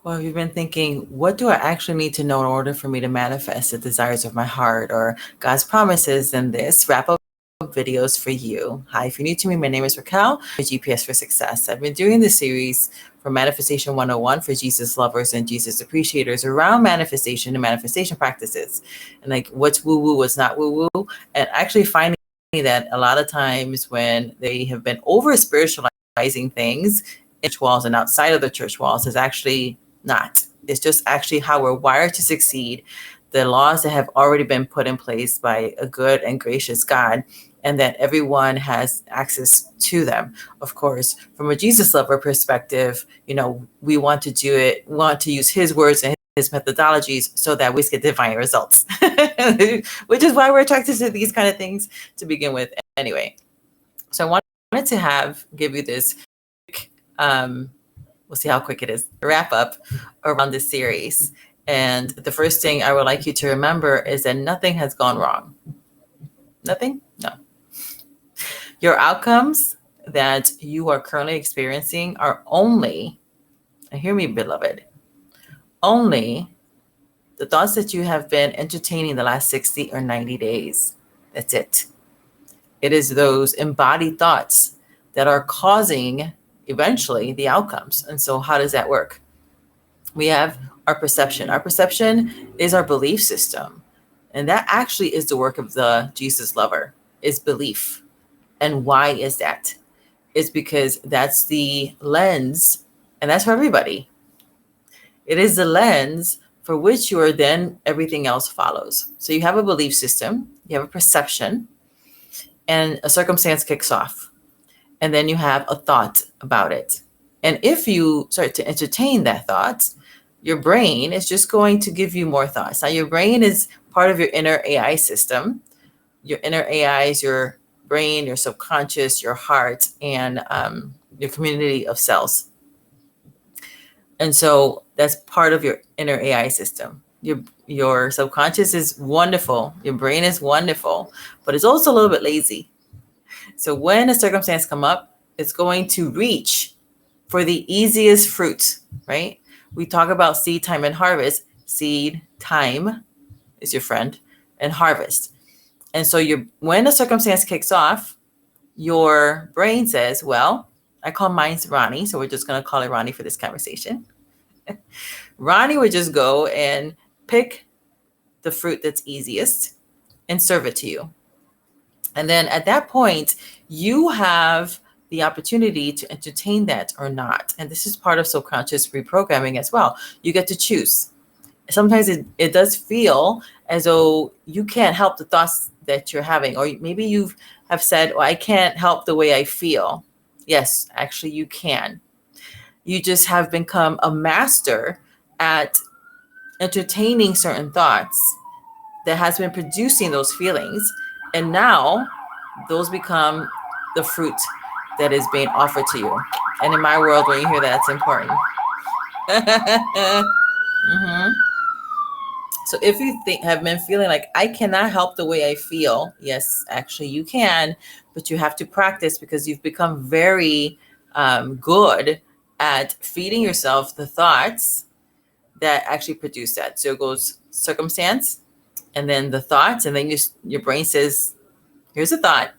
Well, you've been thinking, what do I actually need to know in order for me to manifest the desires of my heart or God's promises? In this wrap up videos for you. Hi, if you're new to me, my name is Raquel, GPS for Success. I've been doing this series for Manifestation 101 for Jesus Lovers and Jesus Appreciators around manifestation and manifestation practices and like what's woo woo, what's not woo woo, and actually finding that a lot of times when they have been over spiritualizing things in church walls and outside of the church walls is actually not. It's just actually how we're wired to succeed, the laws that have already been put in place by a good and gracious God, and that everyone has access to them. Of course, from a Jesus lover perspective, we want to do it, we want to use his words and his methodologies so that we get divine results, which is why we're attracted to these kind of things to begin with. Anyway, so I wanted to give you this quick, we'll see how quick it is, wrap up around this series. And the first thing I would like you to remember is that nothing has gone wrong. Nothing? No. Your outcomes that you are currently experiencing are only, and hear me, beloved, only the thoughts that you have been entertaining the last 60 or 90 days. That's it. It is those embodied thoughts that are causing eventually the outcomes. And so how does that work? We have our perception. Our perception is our belief system. And that actually is the work of the Jesus lover, is belief. And why is that? It's because that's the lens, and that's for everybody. It is the lens for which you are then everything else follows. So you have a belief system, you have a perception, and a circumstance kicks off. And then you have a thought about it. And if you start to entertain that thought, your brain is just going to give you more thoughts. Now, your brain is part of your inner AI system. Your inner AI is your brain, your subconscious, your heart, and your community of cells. And so that's part of your inner AI system. Your subconscious is wonderful. Your brain is wonderful, but it's also a little bit lazy. So when a circumstance come up, it's going to reach for the easiest fruit, right? We talk about seed time and harvest. Seed time is your friend, and harvest. And so when a circumstance kicks off, your brain says, well, I call mine Ronnie, so we're just going to call it Ronnie for this conversation. Ronnie would just go and pick the fruit that's easiest and serve it to you. And then at that point, you have the opportunity to entertain that or not. And this is part of subconscious reprogramming as well. You get to choose. Sometimes it does feel as though you can't help the thoughts that you're having, or maybe you have said, well, I can't help the way I feel. Yes, actually you can. You just have become a master at entertaining certain thoughts that has been producing those feelings. And now those become the fruit that is being offered to you. And in my world, when you hear that, it's important. Mm-hmm. So if you have been feeling like I cannot help the way I feel, yes, actually you can, but you have to practice because you've become very good at feeding yourself the thoughts that actually produce that. So it goes circumstance, and then the thoughts, and then your brain says, here's a thought.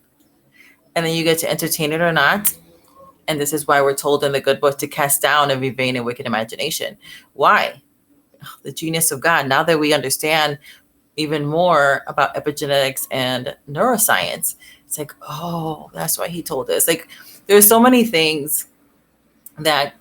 And then you get to entertain it or not. And this is why we're told in the good book to cast down every vain and wicked imagination. Why? The genius of God. Now that we understand even more about epigenetics and neuroscience, it's like, oh, that's why he told us. Like, there's so many things that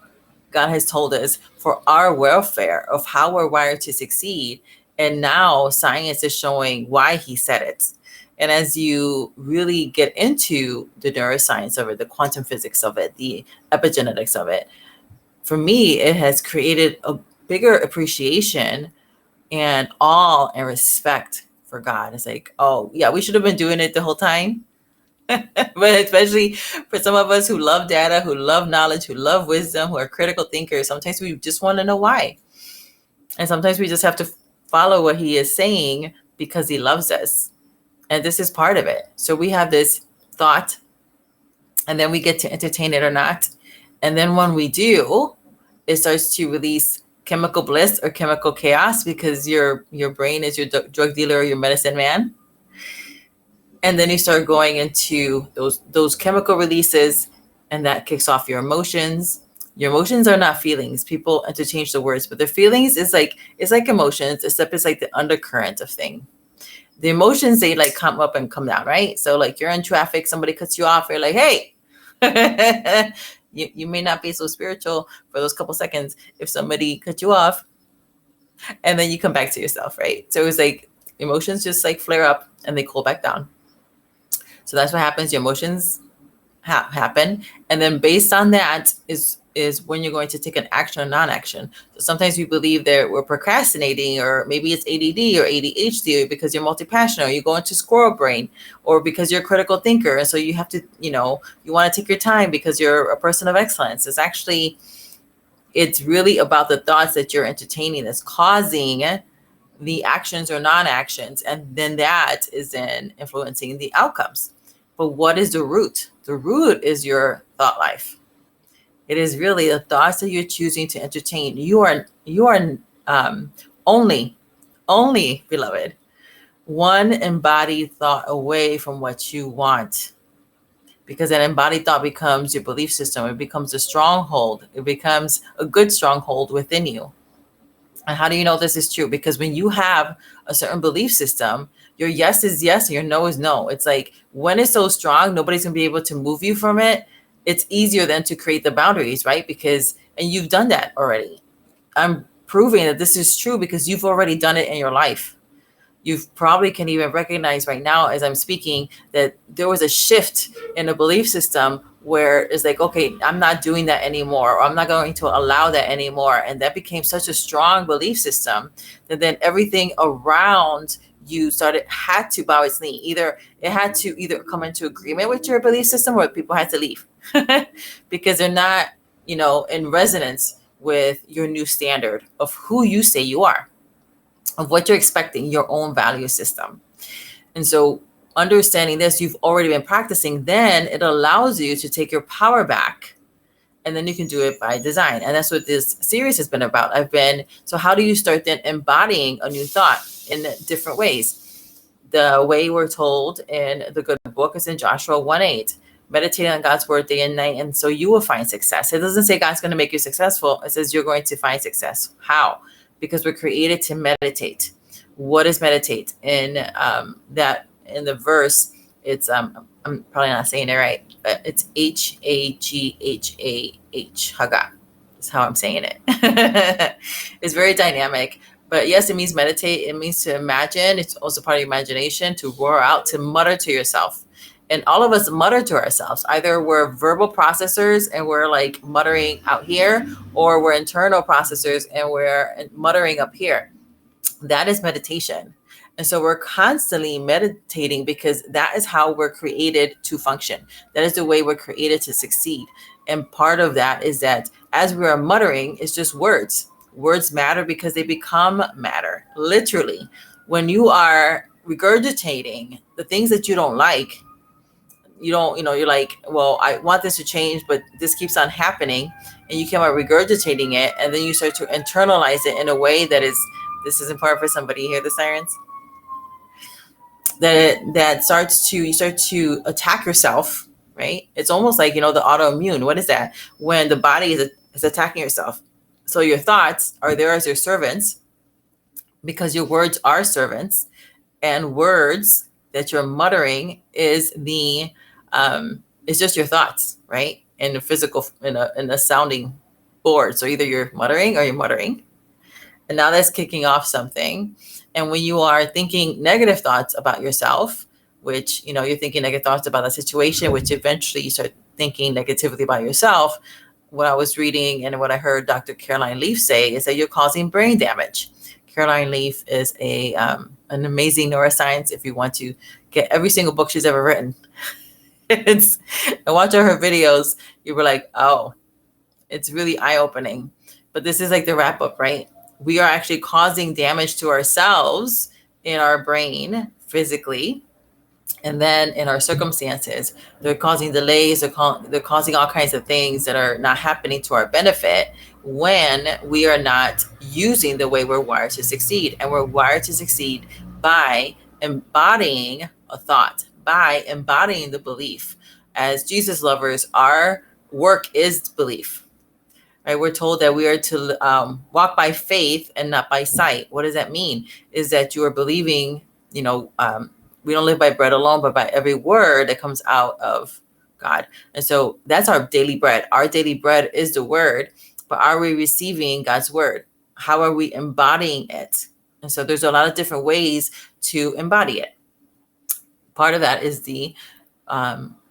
God has told us for our welfare of how we're wired to succeed. And now science is showing why he said it. And as you really get into the neuroscience of it, the quantum physics of it, the epigenetics of it, for me, it has created a bigger appreciation and awe and respect for God. It's like, oh, yeah, we should have been doing it the whole time. But especially for some of us who love data, who love knowledge, who love wisdom, who are critical thinkers, sometimes we just want to know why. And sometimes we just have to follow what he is saying because he loves us. And this is part of it. So we have this thought, and then we get to entertain it or not. And then when we do, it starts to release chemical bliss or chemical chaos because your brain is your drug dealer or your medicine man. And then you start going into those chemical releases, and that kicks off your emotions. Your emotions are not feelings. People interchange the words, but the feelings is like, it's like emotions, except it's like the undercurrent of thing. The emotions, they like come up and come down, right? So like you're in traffic, somebody cuts you off, you're like, hey. You may not be so spiritual for those couple seconds if somebody cut you off, and then you come back to yourself, right? So it's like emotions just like flare up and they cool back down. So that's what happens. Your emotions happen, and then based on that is when you're going to take an action or non-action. So sometimes we believe that we're procrastinating, or maybe it's ADD or ADHD, or because you're multi-passionate, or you go into squirrel brain, or because you're a critical thinker, and so you have to, you want to take your time because you're a person of excellence. It's really about the thoughts that you're entertaining that's causing the actions or non-actions, and then that is then influencing the outcomes. But what is the root? The root is your thought life. It is really the thoughts that you're choosing to entertain. You are only, beloved, one embodied thought away from what you want. Because that embodied thought becomes your belief system. It becomes a stronghold. It becomes a good stronghold within you. And how do you know this is true? Because when you have a certain belief system, your yes is yes and your no is no. It's like when it's so strong, nobody's going to be able to move you from it. It's easier then to create the boundaries, right? And you've done that already. I'm proving that this is true because you've already done it in your life. You probably can even recognize right now as I'm speaking that there was a shift in a belief system where it's like, okay, I'm not doing that anymore, or I'm not going to allow that anymore. And that became such a strong belief system that then everything around you had to bow its knee. It had to either come into agreement with your belief system, or people had to leave because they're not, in resonance with your new standard of who you say you are, of what you're expecting, your own value system. And so understanding this, you've already been practicing, then it allows you to take your power back, and then you can do it by design. And that's what this series has been about. So how do you start then embodying a new thought in different ways? The way we're told in the good book is in Joshua 1:8. Meditate on God's word day and night, and so you will find success. It doesn't say God's going to make you successful. It says you're going to find success. How? Because we're created to meditate. What is meditate? In the verse, it's I'm probably not saying it right, but it's Haghah. Haghah is how I'm saying it. It's very dynamic. But yes, it means meditate. It means to imagine. It's also part of imagination, to roar out, to mutter to yourself. And all of us mutter to ourselves. Either we're verbal processors and we're like muttering out here, or we're internal processors and we're muttering up here. That is meditation. And so we're constantly meditating because that is how we're created to function. That is the way we're created to succeed. And part of that is that as we are muttering, it's just words. Words matter because they become matter. Literally, when you are regurgitating the things that you don't like, you're like, well, I want this to change, but this keeps on happening, and you keep on regurgitating it, and then you start to internalize it in a way that this is important for somebody. You hear the sirens? You start to attack yourself, right? It's almost like, the autoimmune. What is that? When the body is attacking yourself. So your thoughts are there as your servants, because your words are servants, and words that you're muttering is it's just your thoughts, right? In a physical, in a sounding board. So either you're muttering or you're muttering. And now that's kicking off something. And when you are thinking negative thoughts about yourself, which, you're thinking negative thoughts about the situation, which eventually you start thinking negatively about yourself. What I was reading and what I heard Dr. Caroline Leaf say is that you're causing brain damage. Caroline Leaf is an amazing neuroscience. If you want to get every single book she's ever written, and watch all her videos, you were like, oh, it's really eye-opening. But this is like the wrap-up, right? We are actually causing damage to ourselves in our brain physically, And then in our circumstances, they're causing delays, they're causing all kinds of things that are not happening to our benefit when we are not using the way we're wired to succeed. And we're wired to succeed by embodying a thought, by embodying the belief. As Jesus lovers, our work is belief. Right? We're told that we are to walk by faith and not by sight. What does that mean? Is that you are believing, we don't live by bread alone, but by every word that comes out of God. And so that's our daily bread. Our daily bread is the word, but are we receiving God's word? How are we embodying it? And so there's a lot of different ways to embody it. Part of that is the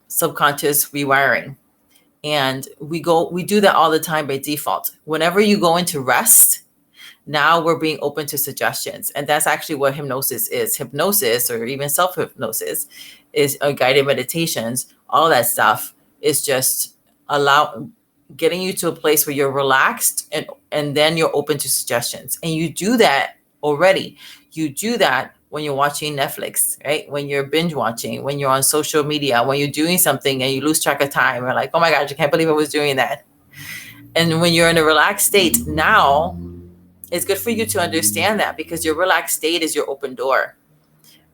subconscious rewiring. And we do that all the time by default. Whenever you go into rest, now we're being open to suggestions. And that's actually what hypnosis is. Hypnosis, or even self-hypnosis, is guided meditations. All that stuff is just getting you to a place where you're relaxed, and then you're open to suggestions. And you do that already. You do that when you're watching Netflix, right? When you're binge watching, when you're on social media, when you're doing something and you lose track of time. You're like, oh my gosh, I can't believe I was doing that. And when you're in a relaxed state, now it's good for you to understand that, because your relaxed state is your open door,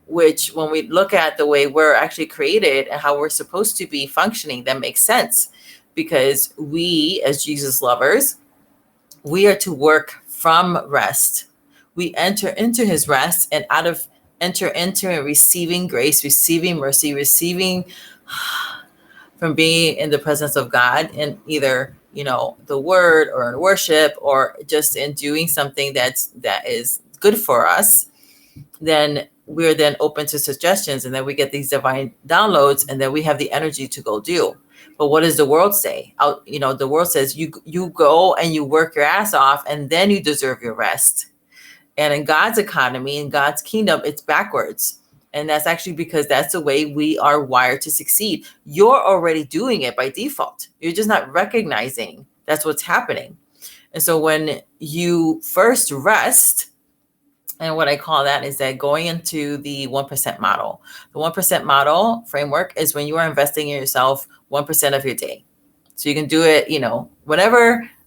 which when we look at the way we're actually created and how we're supposed to be functioning, that makes sense, because we, as Jesus lovers, we are to work from rest. We enter into his rest, and enter into and receiving grace, receiving mercy, receiving from being in the presence of God, in either, the word or in worship, or just in doing something that is good for us. Then we're then open to suggestions, and then we get these divine downloads, and then we have the energy to go do. But what does the world say? The world says you go and you work your ass off, and then you deserve your rest. And in God's economy, in God's kingdom, it's backwards. And that's actually because that's the way we are wired to succeed. You're already doing it by default. You're just not recognizing that's what's happening. And so when you first rest, and what I call that is that going into the 1% model. The 1% model framework is when you are investing in yourself 1% of your day. So you can do it,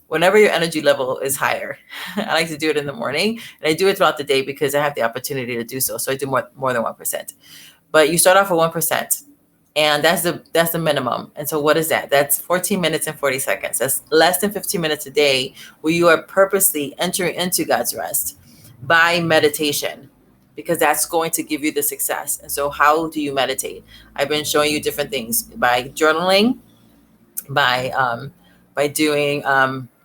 whenever your energy level is higher. I like to do it in the morning, and I do it throughout the day because I have the opportunity to do so. So I do more than 1%. But you start off with 1%, and that's the minimum. And so what is that? That's 14 minutes and 40 seconds. That's less than 15 minutes a day where you are purposely entering into God's rest by meditation, because that's going to give you the success. And so how do you meditate? I've been showing you different things: by journaling, by doing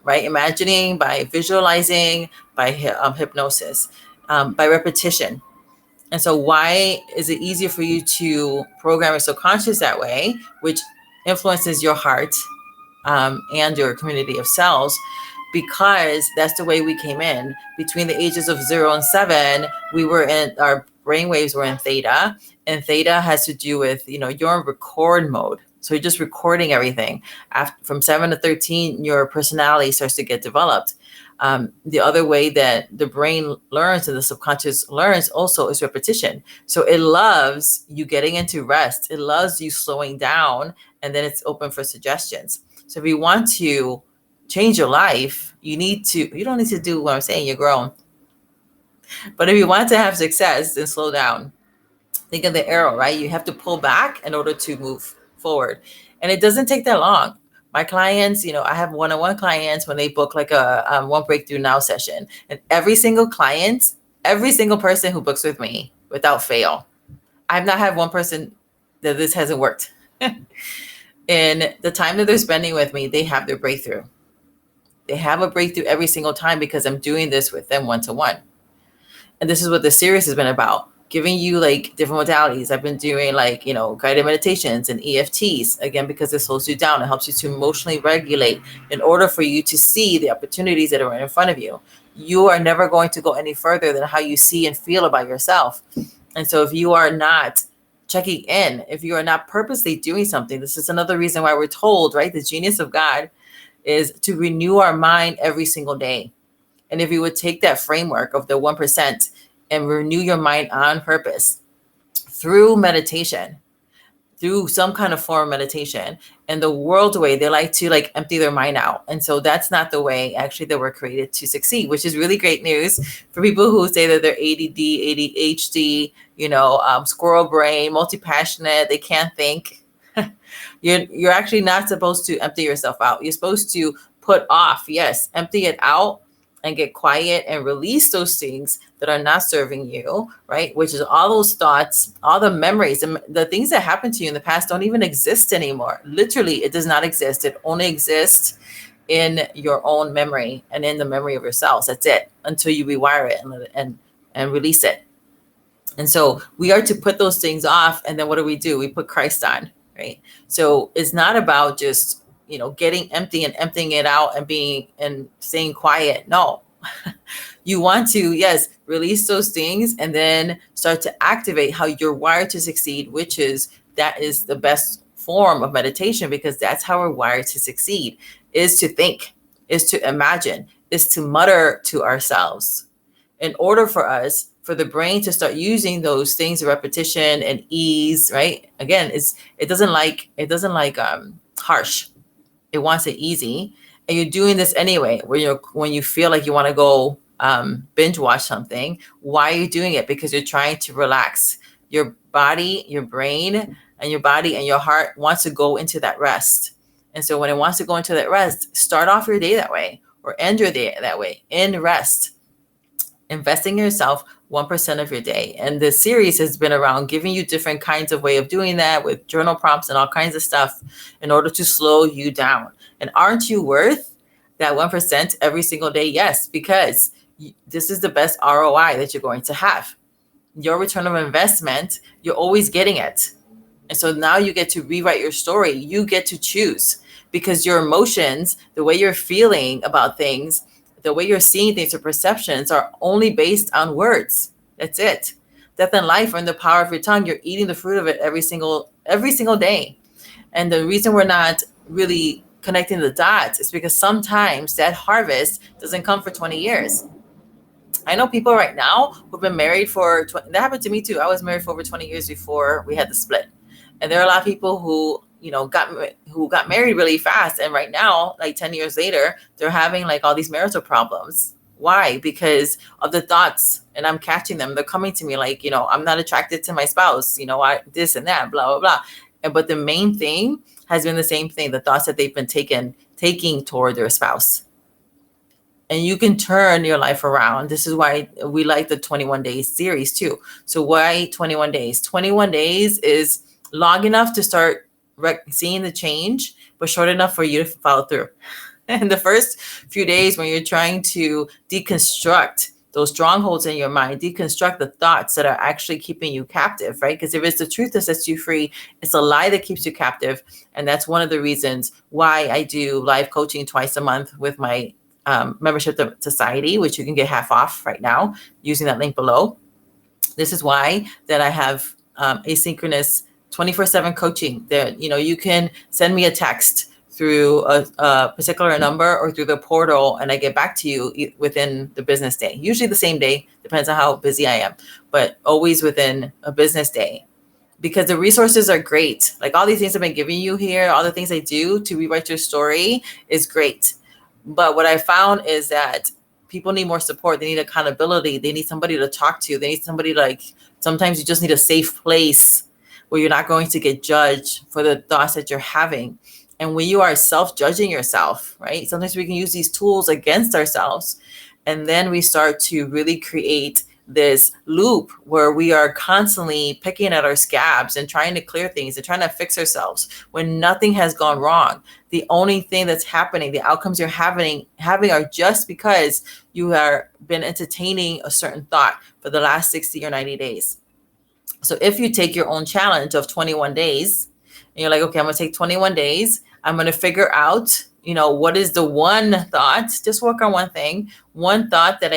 imagining, by visualizing, by hypnosis, by repetition. And so why is it easier for you to program your subconscious that way, which influences your heart and your community of cells? Because that's the way we came in. Between the ages of 0 and 7, our brain waves were in theta, and theta has to do with, you're in record mode. So you're just recording everything. From 7 to 13, your personality starts to get developed. The other way that the brain learns and the subconscious learns also is repetition. So it loves you getting into rest. It loves you slowing down, and then it's open for suggestions. So if you want to change your life, you don't need to do what I'm saying, you're grown. But if you want to have success, then slow down. Think of the arrow, right? You have to pull back in order to move forward. And it doesn't take that long. My clients, I have one-on-one clients when they book like a One Breakthrough Now session. And every single person who books with me, without fail, I've not had one person that this hasn't worked. In the time that they're spending with me, they have their breakthrough. They have a breakthrough every single time, because I'm doing this with them one-to-one. And this is what the series has been about, giving you like different modalities. I've been doing guided meditations and EFTs, again, because it slows you down. It helps you to emotionally regulate in order for you to see the opportunities that are right in front of you. You are never going to go any further than how you see and feel about yourself. And so if you are not checking in, if you are not purposely doing something, this is another reason why we're told, right? The genius of God is to renew our mind every single day. And if you would take that framework of the 1% and renew your mind on purpose through meditation, through some kind of form of meditation. And the world way, they like to like empty their mind out. And so that's not the way actually that we're created to succeed, which is really great news for people who say that they're ADD, ADHD, squirrel brain, multi-passionate, they can't think. You're actually not supposed to empty yourself out. You're supposed to put off, yes, empty it out and get quiet and release those things that are not serving you, right? Which is all those thoughts, all the memories, and the things that happened to you in the past don't even exist anymore. Literally, it does not exist. It only exists in your own memory and in the memory of yourselves. That's it, until you rewire it and release it. And so we are to put those things off. And then what do? We put Christ on, right? So it's not about just getting empty and emptying it out and staying quiet. No, you want to, yes, release those things and then start to activate how you're wired to succeed, that is the best form of meditation, because that's how we're wired to succeed, is to think, is to imagine, is to mutter to ourselves. In order for the brain to start using those things of repetition and ease, right? Again, it doesn't like harsh. It wants it easy. And you're doing this anyway, when you feel like you want to go binge watch something. Why are you doing it? Because you're trying to relax. Your body, your brain, and your body and your heart wants to go into that rest. And so when it wants to go into that rest, start off your day that way, or end your day that way, in rest. Investing in yourself 1% of your day. And the series has been around giving you different kinds of way of doing that, with journal prompts and all kinds of stuff, in order to slow you down. And aren't you worth that 1% every single day? Yes, because this is the best ROI that you're going to have. Your return of investment, you're always getting it. And so now you get to rewrite your story. You get to choose, because your emotions, the way you're feeling about things, the way you're seeing things, your perceptions are only based on words. That's it. Death and life are in the power of your tongue. You're eating the fruit of it every single day. And the reason we're not really connecting the dots is because sometimes that harvest doesn't come for 20 years. I know people right now who've been married that happened to me too. I was married for over 20 years before we had the split. And there are a lot of people who got married really fast. And right now, like 10 years later, they're having like all these marital problems. Why? Because of the thoughts, and I'm catching them. They're coming to me like, I'm not attracted to my spouse, this and that, blah, blah, blah. But the main thing has been the same thing, the thoughts that they've been taking toward their spouse. And you can turn your life around. This is why we like the 21 days series too. So why 21 days? 21 days is long enough to start seeing the change, but short enough for you to follow through. And the first few days, when you're trying to deconstruct those strongholds in your mind, deconstruct the thoughts that are actually keeping you captive, right? Because if it's the truth that sets you free, it's a lie that keeps you captive. And that's one of the reasons why I do live coaching twice a month with my membership to society, which you can get half off right now using that link below. This is why that I have asynchronous 24/7 coaching. That you can send me a text through a particular number or through the portal, and I get back to you within the business day. Usually the same day, depends on how busy I am, but always within a business day. Because the resources are great. Like all these things I've been giving you here, all the things I do to rewrite your story is great. But what I found is that people need more support. They need accountability. They need somebody to talk to. They need somebody sometimes you just need a safe place where you're not going to get judged for the thoughts that you're having. And when you are self-judging yourself, right? Sometimes we can use these tools against ourselves. And then we start to really create this loop where we are constantly picking at our scabs and trying to clear things and trying to fix ourselves when nothing has gone wrong. The only thing that's happening, the outcomes you're having are just because you have been entertaining a certain thought for the last 60 or 90 days. So if you take your own challenge of 21 days and you're like, okay, I'm going to take 21 days. I'm going to figure out, what is the one thought, just work on one thought that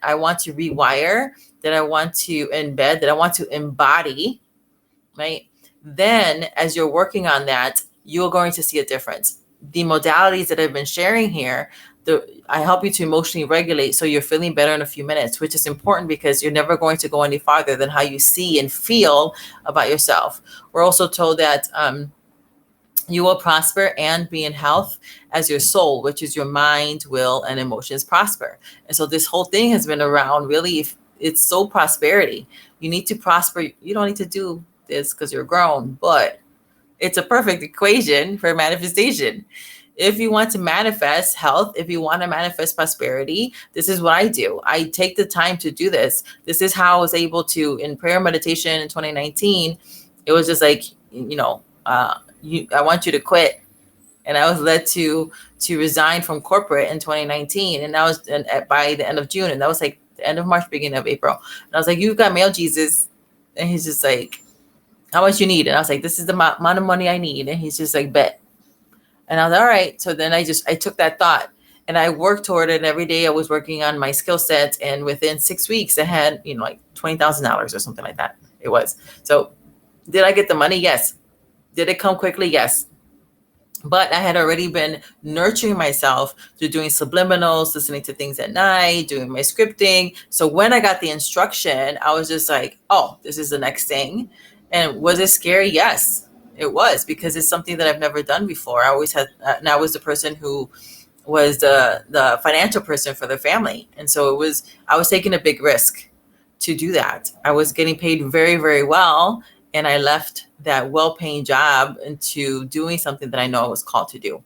I want to rewire, that I want to embed, that I want to embody, right? Then as you're working on that, you're going to see a difference. The modalities that I've been sharing here, I help you to emotionally regulate so you're feeling better in a few minutes, which is important because you're never going to go any farther than how you see and feel about yourself. We're also told that you will prosper and be in health as your soul, which is your mind, will, and emotions prosper. And so this whole thing has been around really, if it's so prosperity. You need to prosper. You don't need to do this because you're grown, but it's a perfect equation for manifestation. If you want to manifest health, if you want to manifest prosperity, this is what I do. I take the time to do this. This is how I was able to, in prayer meditation in 2019, it was just like, I want you to quit. And I was led to resign from corporate in 2019. And that was by the end of June. And that was like the end of March, beginning of April. And I was like, you've got mail, Jesus. And he's just like, how much you need? And I was like, this is the amount of money I need. And he's just like, bet. And I was like, all right. So then I took that thought and I worked toward it. Every day I was working on my skill set. And within 6 weeks, I had, like $20,000 or something like that. It was. So did I get the money? Yes. Did it come quickly? Yes. But I had already been nurturing myself through doing subliminals, listening to things at night, doing my scripting. So when I got the instruction, I was just like, oh, this is the next thing. And was it scary? Yes, it was, because it's something that I've never done before. I always had, and I was the person who was the financial person for the family. And so I was taking a big risk to do that. I was getting paid very, very well. And I left that well-paying job into doing something that I know I was called to do.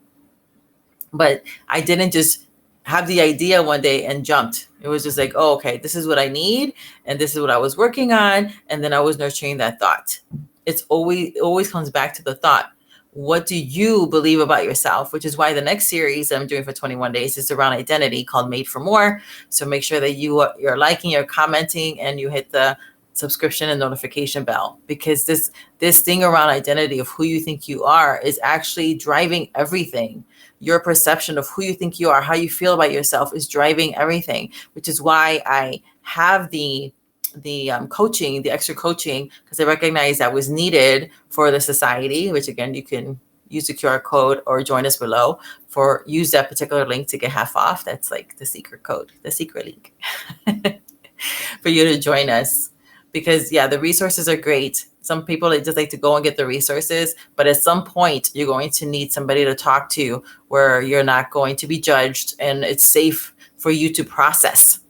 But I didn't just have the idea one day and jumped. It was just like, oh, okay, this is what I need. And this is what I was working on. And then I was nurturing that thought. It always comes back to the thought. What do you believe about yourself? Which is why the next series I'm doing for 21 days is around identity, called Made for More. So make sure that you're liking, you're commenting, and you hit the subscription and notification bell, because this thing around identity of who you think you are is actually driving everything. Your perception of who you think you are, how you feel about yourself, is driving everything, which is why I have the coaching, the extra coaching, because I recognize that was needed for the society, which again, you can use the QR code or join us below use that particular link to get half off. That's like the secret code, the secret link for you to join us. Because the resources are great. Some people, they just like to go and get the resources, but at some point you're going to need somebody to talk to where you're not going to be judged and it's safe for you to process.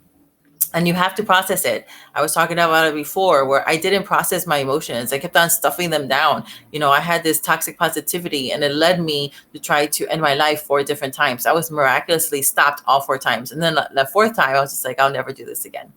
And you have to process it. I was talking about it before, where I didn't process my emotions. I kept on stuffing them down. I had this toxic positivity, and it led me to try to end my life 4 different times. I was miraculously stopped all 4 times. And then the 4th time, I was just like, I'll never do this again.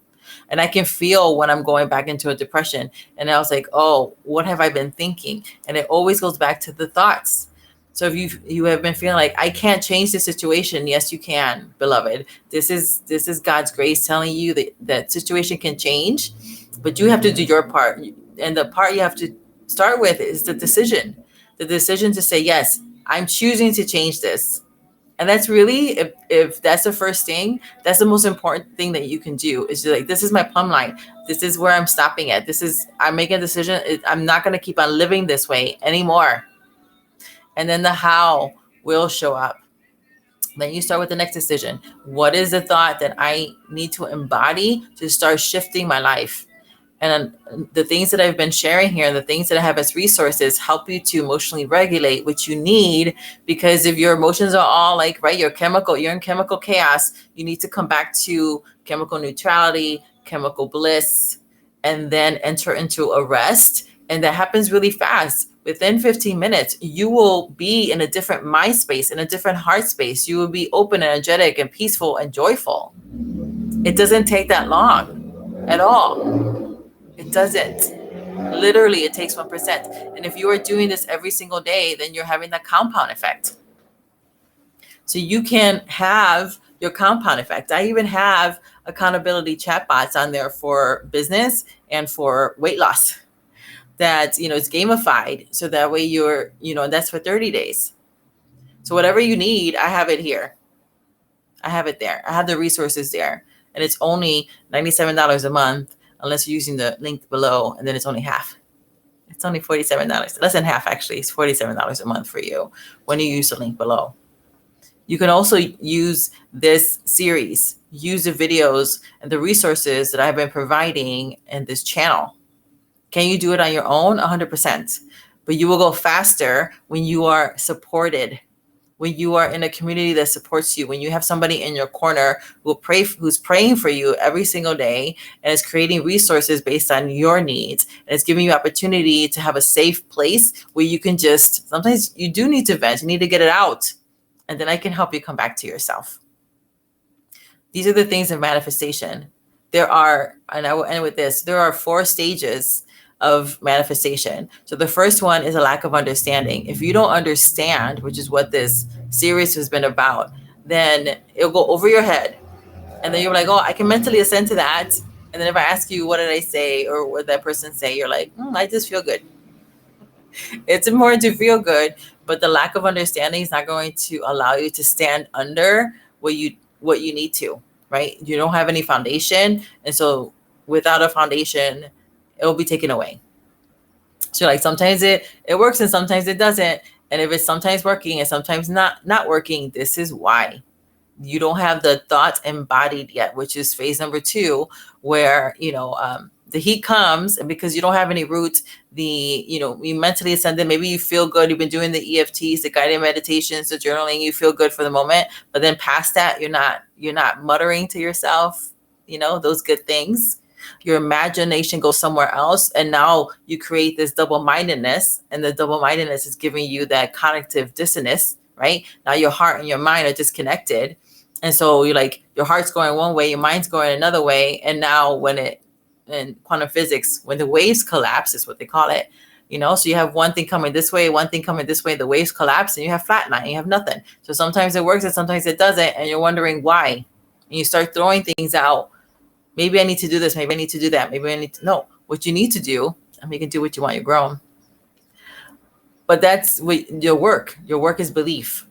And I can feel when I'm going back into a depression. And I was like, oh, what have I been thinking? And it always goes back to the thoughts. So if you have been feeling like, I can't change the situation, yes, you can, beloved. This is God's grace telling you that situation can change, but you have to do your part. And the part you have to start with is the decision to say, yes, I'm choosing to change this. And that's really, if that's the first thing, that's the most important thing that you can do, is like, this is my plumb line. This is where I'm stopping at. I'm making a decision. I'm not going to keep on living this way anymore. And then the how will show up. Then you start with the next decision. What is the thought that I need to embody to start shifting my life? And the things that I've been sharing here, and the things that I have as resources, help you to emotionally regulate what you need. Because if your emotions are all like, right, you're in chemical chaos, you need to come back to chemical neutrality, chemical bliss, and then enter into a rest. And that happens really fast. Within 15 minutes, you will be in a different mind space, in a different heart space. You will be open, energetic, and peaceful and joyful. It doesn't take that long at all. It doesn't. Literally, it takes 1%. And if you are doing this every single day, then you're having that compound effect. So you can have your compound effect. I even have accountability chatbots on there for business and for weight loss. That, it's gamified. So that way that's for 30 days. So whatever you need, I have it here. I have it there. I have the resources there. And it's only $97 a month, unless you're using the link below, and then it's only half. It's only $47. Less than half, actually. It's $47 a month for you when you use the link below. You can also use this series, use the videos and the resources that I've been providing in this channel. Can you do it on your own? 100%. But you will go faster when you are supported, when you are in a community that supports you, when you have somebody in your corner who's praying for you every single day and is creating resources based on your needs, and it's giving you opportunity to have a safe place where you can just, sometimes you do need to vent, you need to get it out, and then I can help you come back to yourself. These are the things of manifestation. There are, and I will end with this, there are 4 stages of manifestation. So the first one is a lack of understanding. If you don't understand, which is what this series has been about, then it'll go over your head. And then you're like, oh, I can mentally assent to that. And then if I ask you, what did I say? Or what did that person say? You're like, I just feel good. It's important to feel good, but the lack of understanding is not going to allow you to stand under what you need to, right? You don't have any foundation. And so without a foundation, it will be taken away. So like sometimes it works and sometimes it doesn't. And if it's sometimes working and sometimes not working, this is why. You don't have the thoughts embodied yet, which is phase number 2, where, the heat comes, and because you don't have any roots, you mentally ascended, maybe you feel good. You've been doing the EFTs, the guided meditations, the journaling, you feel good for the moment. But then past that, you're not muttering to yourself, those good things. Your imagination goes somewhere else. And now you create this double-mindedness, and the double-mindedness is giving you that cognitive dissonance, right? Now your heart and your mind are disconnected. And so you're like, your heart's going one way, your mind's going another way. And now in quantum physics, when the waves collapse, is what they call it, so you have one thing coming this way, one thing coming this way, the waves collapse and you have flatline, you have nothing. So sometimes it works and sometimes it doesn't. And you're wondering why. And you start throwing things out. Maybe I need to do this. Maybe I need to do that. Maybe I need to know what you need to do. You can do what you want. You're grown. But that's what your work is belief.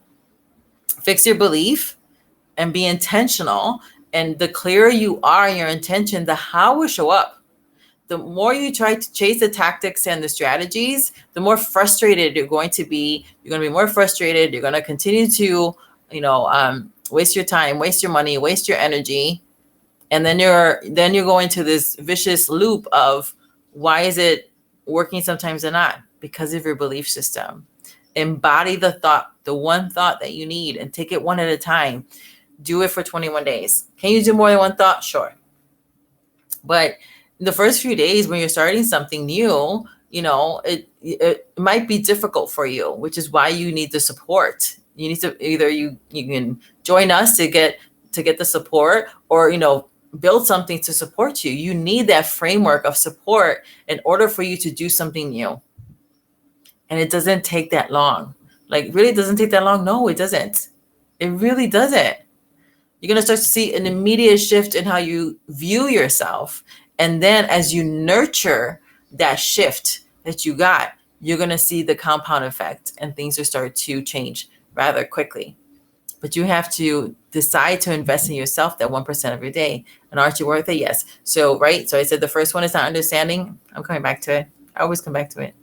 Fix your belief and be intentional. And the clearer you are in your intention, the how will show up. The more you try to chase the tactics and the strategies, the more frustrated you're going to be. You're going to be more frustrated. You're going to continue to, waste your time, waste your money, waste your energy. And then you're going to this vicious loop of, why is it working sometimes or not? Because of your belief system. Embody the thought, the one thought that you need, and take it one at a time. Do it for 21 days. Can you do more than one thought? Sure. But in the first few days when you're starting something new, it might be difficult for you, which is why you need the support. You need to either you can join us to get the support, or, build something to support you. You need that framework of support in order for you to do something new. And it doesn't take that long. Like, really doesn't take that long? No, it doesn't. It really doesn't. You're going to start to see an immediate shift in how you view yourself. And then as you nurture that shift that you got, you're going to see the compound effect, and things will start to change rather quickly. But you have to decide to invest in yourself that 1% of your day. And aren't you worth it? Yes. So, right. So I said the first one is not understanding. I'm coming back to it. I always come back to it.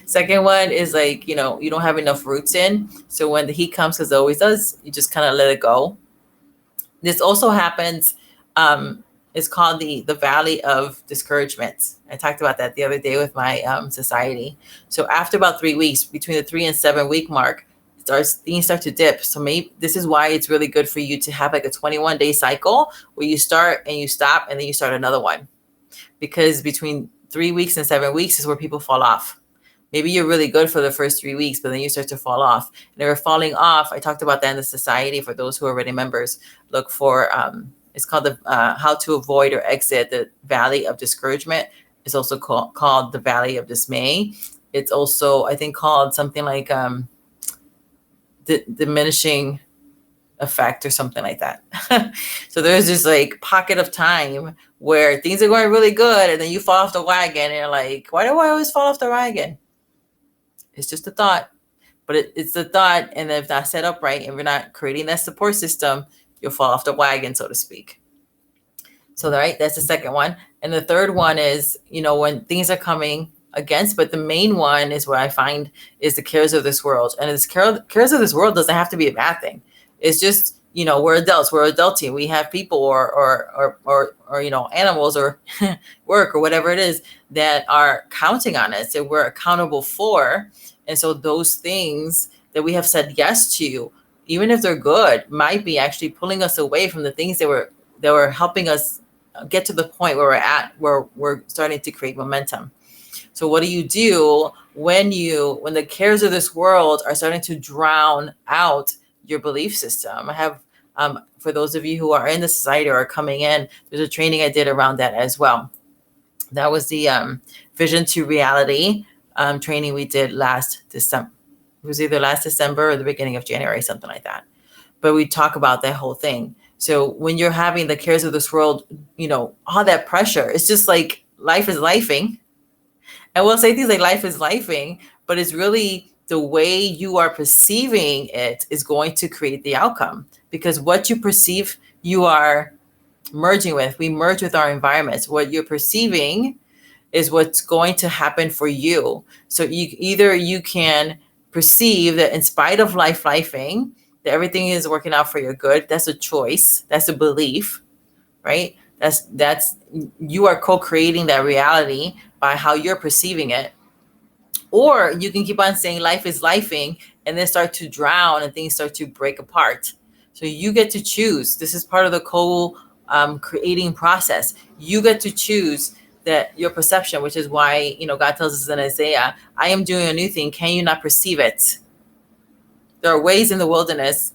Second one is like, you don't have enough roots in. So when the heat comes, because it always does, you just kind of let it go. This also happens. It's called the valley of discouragement. I talked about that the other day with my society. So after about 3 weeks, between the 3 and 7 week mark, things start to dip. So maybe this is why it's really good for you to have like a 21-day cycle where you start and you stop and then you start another one. Because between 3 weeks and 7 weeks is where people fall off. Maybe you're really good for the first 3 weeks, but then you start to fall off. And if you're falling off, I talked about that in the society. For those who are already members, look for, it's called the how to avoid or exit the valley of discouragement. It's also called the valley of dismay. It's also, I think, called something like the diminishing effect or something like that. So there's this like pocket of time where things are going really good, and then you fall off the wagon and you're like, why do I always fall off the wagon? It's just a thought, but it's the thought. And if not set up right, and we're not creating that support system, you'll fall off the wagon, so to speak. So, right, that's the second one. And the third one is, when things are coming, against, but the main one is what I find is the cares of this world. And this cares of this world doesn't have to be a bad thing. It's just, we're adults, we're adulting. We have people or animals or work or whatever it is that are counting on us, that we're accountable for. And so those things that we have said yes to, even if they're good, might be actually pulling us away from the things that were helping us get to the point where we're at, where we're starting to create momentum. So what do you do when the cares of this world are starting to drown out your belief system? I have, for those of you who are in the society or are coming in, there's a training I did around that as well. That was the Vision to Reality training we did last December. It was either last December or the beginning of January, something like that. But we talk about that whole thing. So when you're having the cares of this world, all that pressure, it's just like life is lifing. And we'll say things like life is lifing, but it's really the way you are perceiving it is going to create the outcome. Because what you perceive, you are merging with. We merge with our environments. What you're perceiving is what's going to happen for you. So you can perceive that in spite of life lifing, that everything is working out for your good. That's a choice. That's a belief, right? That's you are co-creating that reality by how you're perceiving it. Or you can keep on saying life is lifing and then start to drown and things start to break apart. So you get to choose. This is part of the creating process. You get to choose that your perception, which is why, God tells us in Isaiah, I am doing a new thing. Can you not perceive it? There are ways in the wilderness.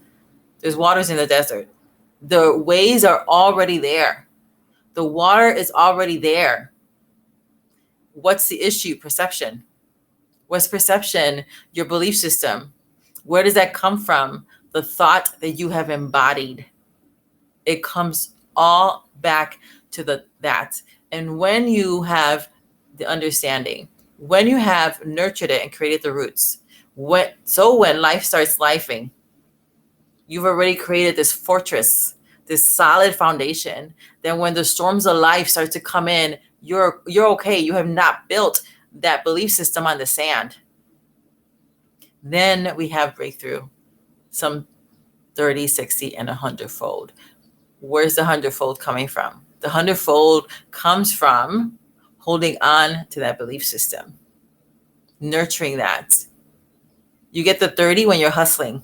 There's waters in the desert. The ways are already there. The water is already there. What's the issue? Perception. What's perception? Your belief system. Where does that come from? The thought that you have embodied. It comes all back to that. And when you have the understanding, when you have nurtured it and created the roots, when life starts lifing, you've already created this fortress, this solid foundation. Then when the storms of life start to come in, you're okay. You have not built that belief system on the sand. Then we have breakthrough, some 30, 60, and 100-fold. Where's the 100-fold coming from? The 100-fold comes from holding on to that belief system, nurturing that. You get the 30 when you're hustling,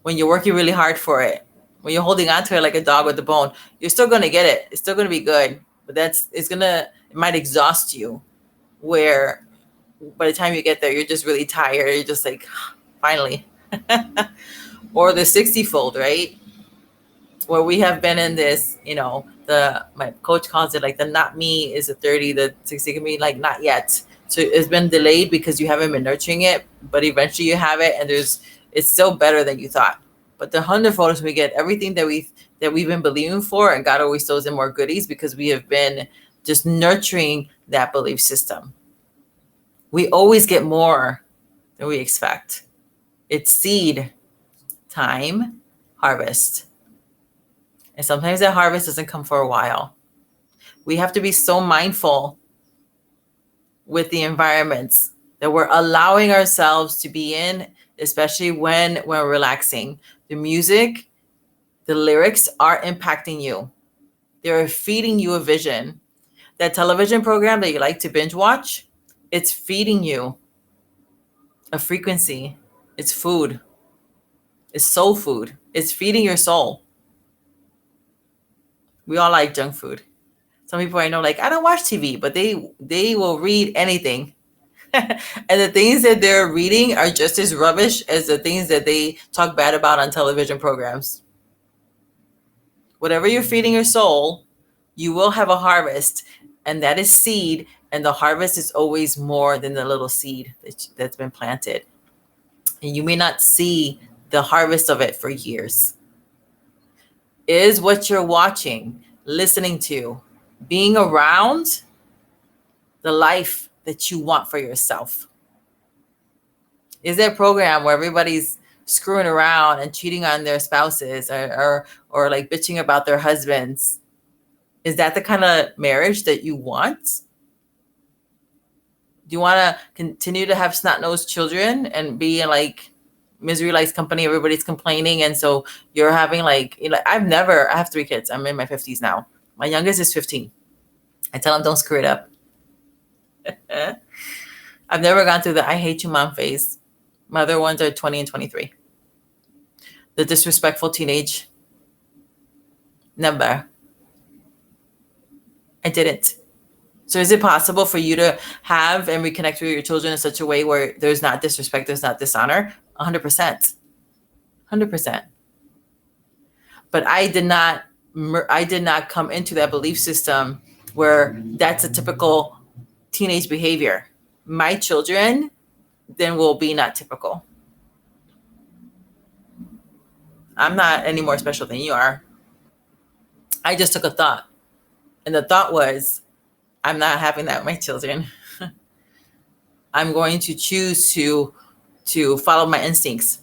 when you're working really hard for it, when you're holding on to it like a dog with a bone. You're still going to get it. It's still going to be good, but it might exhaust you, where by the time you get there, you're just really tired. You're just like, finally. Or the 60-fold, right? Where we have been in this, my coach calls it like the not me is a 30, the 60 can be like not yet. So it's been delayed because you haven't been nurturing it, but eventually you have it, and it's still better than you thought. But the 100-fold is we get everything that we've been believing for, and God always throws in more goodies because we have been just nurturing that belief system. We always get more than we expect. It's seed, time, harvest. And sometimes that harvest doesn't come for a while. We have to be so mindful with the environments that we're allowing ourselves to be in, especially when we're relaxing. The music, the lyrics are impacting you. They're feeding you a vision. That television program that you like to binge watch, it's feeding you a frequency. It's food. It's soul food. It's feeding your soul. We all like junk food. Some people I know, like, I don't watch TV, but they will read anything. And the things that they're reading are just as rubbish as the things that they talk bad about on television programs. Whatever you're feeding your soul, you will have a harvest, and that is seed, and the harvest is always more than the little seed that's been planted. And you may not see the harvest of it for years. Is what you're watching, listening to, being around the life that you want for yourself? Is there a program where everybody's screwing around and cheating on their spouses or like bitching about their husbands? Is that the kind of marriage that you want? Do you want to continue to have snot-nosed children and be in like misery likes company? Everybody's complaining. And so you're having like, I have 3 kids. I'm in my 50s now. My youngest is 15. I tell him, don't screw it up. I've never gone through the I hate you mom phase. My other ones are 20 and 23. The disrespectful teenage, never. I didn't. So is it possible for you to have and reconnect with your children in such a way where there's not disrespect, there's not dishonor? 100%. 100%. But I did not come into that belief system where that's a typical teenage behavior. My children then will be not typical. I'm not any more special than you are. I just took a thought. And the thought was, I'm not having that with my children. I'm going to choose to follow my instincts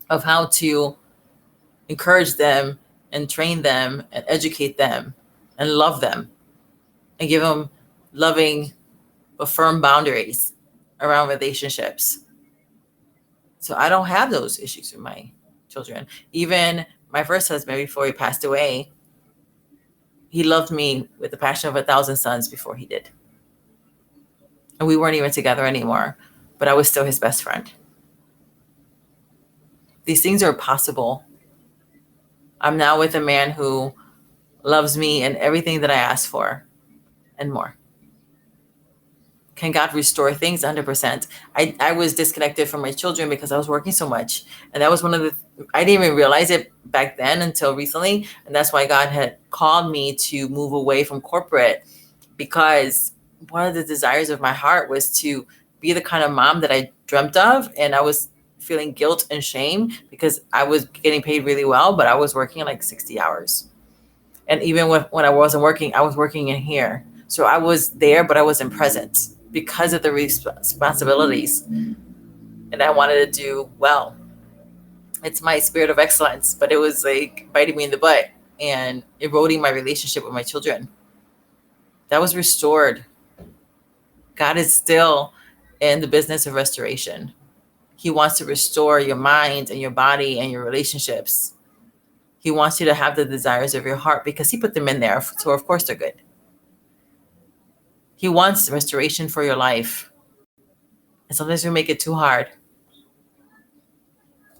of how to encourage them and train them and educate them and love them and give them loving but firm boundaries around relationships. So I don't have those issues with my children. Even my first husband, before he passed away, he loved me with the passion of 1,000 suns before he did. And we weren't even together anymore, but I was still his best friend. These things are possible. I'm now with a man who loves me and everything that I asked for and more. Can God restore things? 100%. I was disconnected from my children because I was working so much. And that was I didn't even realize it back then until recently. And that's why God had called me to move away from corporate, because one of the desires of my heart was to be the kind of mom that I dreamt of. And I was feeling guilt and shame because I was getting paid really well, but I was working like 60 hours. And even when I wasn't working, I was working in here. So I was there, but I wasn't present because of the responsibilities. And I wanted to do well. It's my spirit of excellence, but it was like biting me in the butt and eroding my relationship with my children. That was restored. God is still in the business of restoration. He wants to restore your mind and your body and your relationships. He wants you to have the desires of your heart because he put them in there. So of course they're good. He wants restoration for your life. And sometimes we make it too hard.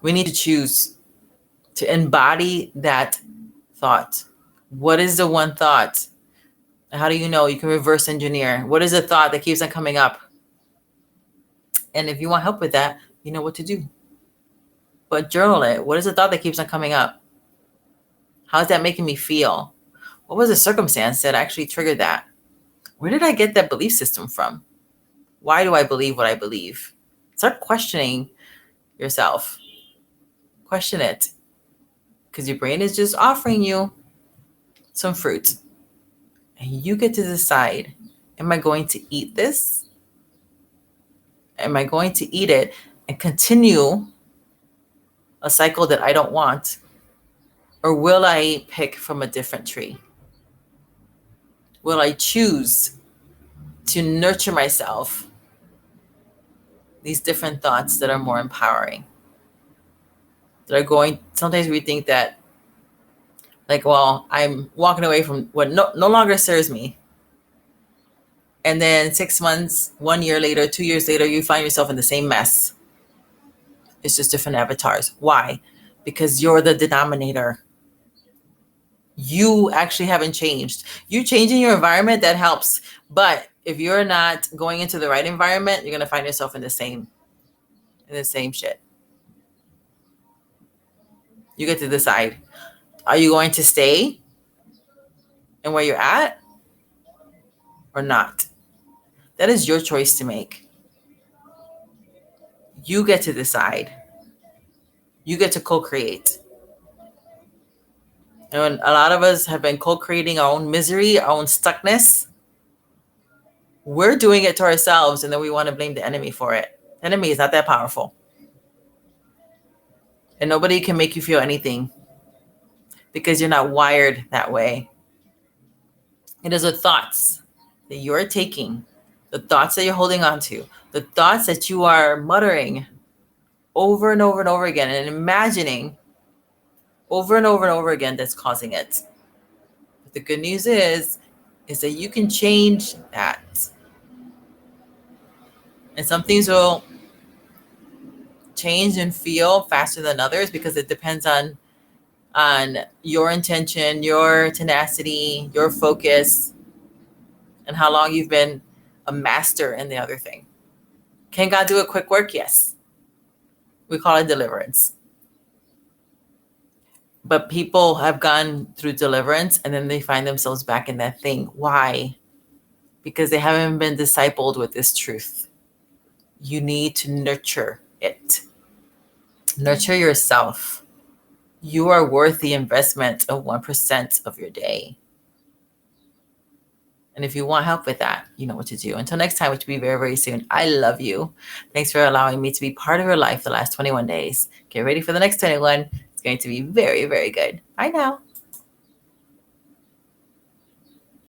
We need to choose to embody that thought. What is the one thought? How do you know? You can reverse engineer. What is a thought that keeps on coming up? And if you want help with that, you know what to do. But journal it. What is the thought that keeps on coming up? How's that making me feel? What was the circumstance that actually triggered that? Where did I get that belief system from? Why do I believe what I believe? Start questioning yourself. Question it. Because your brain is just offering you some fruit. And you get to decide, am I going to eat this? Am I going to eat it and continue a cycle that I don't want? Or will I pick from a different tree? Will I choose to nurture myself these different thoughts that are more empowering? Sometimes we think that, like, well, I'm walking away from what no longer serves me. And then 6 months, 1 year later, 2 years later, you find yourself in the same mess. It's just different avatars. Why? Because you're the denominator. You actually haven't changed. You changing your environment, that helps. But if you're not going into the right environment, you're going to find yourself in the same shit. You get to decide. Are you going to stay in where you're at or not? That is your choice to make. You get to decide. You get to co-create. And a lot of us have been co-creating our own misery, our own stuckness. We're doing it to ourselves, and then we want to blame the enemy for it. The enemy is not that powerful. And nobody can make you feel anything because you're not wired that way. It is the thoughts that you're taking the thoughts that you're holding on to, the thoughts that you are muttering over and over and over again and imagining over and over and over again that's causing it. But the good news is that you can change that. And some things will change and feel faster than others because it depends on your intention, your tenacity, your focus, and how long you've been a master in the other thing. Can God do a quick work? Yes. We call it deliverance. But people have gone through deliverance and then they find themselves back in that thing. Why? Because they haven't been discipled with this truth. You need to nurture it. Nurture yourself. You are worth the investment of 1% of your day. And if you want help with that, you know what to do. Until next time, which will be very, very soon. I love you. Thanks for allowing me to be part of your life the last 21 days. Get ready for the next 21. It's going to be very, very good. Bye now.